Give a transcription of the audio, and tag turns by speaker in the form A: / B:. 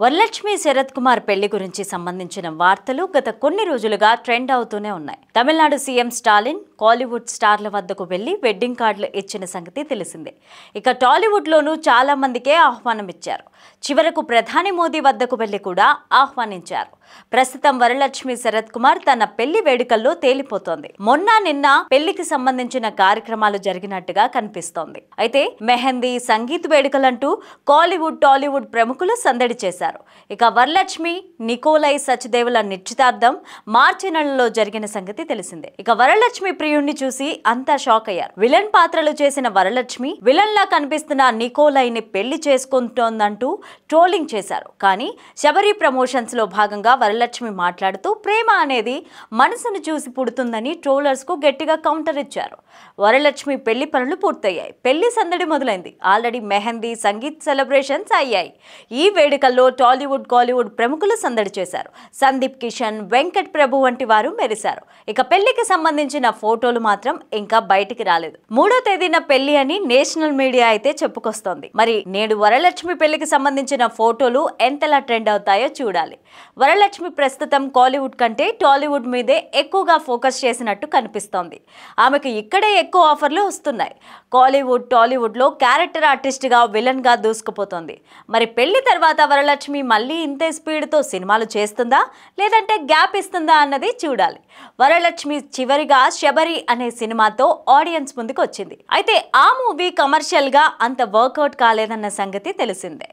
A: వరలక్ష్మి శరత్ కుమార్ పెళ్లి గురించి సంబంధించిన వార్తలు గత కొన్ని రోజులుగా ట్రెండ్ అవుతూనే ఉన్నాయి. తమిళనాడు సీఎం స్టాలిన్ కాలీవుడ్ స్టార్ల వద్దకు వెళ్లి వెడ్డింగ్ కార్డులు ఇచ్చిన సంగతి తెలిసిందే. ఇక టాలీవుడ్ లోనూ చాలా మందికే ఆహ్వానం ఇచ్చారు. చివరకు ప్రధాని మోదీ వద్దకు వెళ్లి కూడా ఆహ్వానించారు. ప్రస్తుతం వరలక్ష్మి శరత్ కుమార్ తన పెళ్లి వేడుకల్లో తేలిపోతోంది. నిన్న పెళ్లికి సంబంధించిన కార్యక్రమాలు జరిగినట్టుగా కనిపిస్తోంది. అయితే మెహందీ, సంగీత్ వేడుకలంటూ కాలీవుడ్, టాలీవుడ్ ప్రముఖులు సందడి చేశారు. ఇక వరలక్ష్మి, నికోలై సచ్దేవుల నిశ్చితార్థం మార్చి నెలలో జరిగిన సంగతి తెలిసిందే. ఇక వరలక్ష్మి ప్రియుణ్ణి చూసి అంతా షాక్ అయ్యారు. విలన్ పాత్రలు చేసిన వరలక్ష్మి విలన్ లా కనిపిస్తున్న నికోలైని పెళ్లి చేసుకుంటోందంటూ ట్రోలింగ్ చేశారు. కానీ శబరి ప్రమోషన్స్ లో భాగంగా వరలక్ష్మి మాట్లాడుతూ ప్రేమ అనేది మనసును చూసి పుడుతుందని ట్రోలర్స్ కు గట్టిగా కౌంటర్ ఇచ్చారు. వరలక్ష్మి పెళ్లి పనులు పూర్తయ్యాయి. పెళ్లి సందడి మొదలైంది. ఆల్రెడీ మెహందీ, సంగీత్ సెలబ్రేషన్స్ అయ్యాయి. ఈ వేడుకల్లో టాలీవుడ్, కాలీవుడ్ ప్రముఖులు సందడి చేశారు. సందీప్ కిషన్, వెంకట్ ప్రభు వంటి వారు మెరిశారు. ఇక పెళ్లికి సంబంధించిన ఫోటోలు మాత్రం ఇంకా బయటికి రాలేదు. 3వ తేదీన పెళ్లి అని నేషనల్ మీడియా అయితే చెప్పుకొస్తోంది. మరి నేడు వరలక్ష్మి పెళ్లికి సంబంధించిన ఫోటోలు ఎంతలా ట్రెండ్ అవుతాయో చూడాలి. వరలక్ష్మి ప్రస్తుతం కాలీవుడ్ కంటే టాలీవుడ్ మీదే ఎక్కువగా ఫోకస్ చేసినట్టు కనిపిస్తోంది. ఆమెకు ఇక్కడే ఎక్కువ ఆఫర్లు వస్తున్నాయి. కాలీవుడ్, టాలీవుడ్ లో క్యారెక్టర్ ఆర్టిస్ట్ గా, విలన్ గా దూసుకుపోతోంది. మరి పెళ్లి తర్వాత వరలక్ష్మి మళ్ళీ ఇంతే స్పీడ్ తో సినిమాలు చేస్తుందా, లేదంటే గ్యాప్ ఇస్తుందా అన్నది చూడాలి. వరలక్ష్మి చివరిగా శబరి అనే సినిమాతో ఆడియన్స్ ముందుకు వచ్చింది. అయితే ఆ మూవీ కమర్షియల్ గా అంత వర్కౌట్ కాలేదన్న సంగతి తెలిసిందే.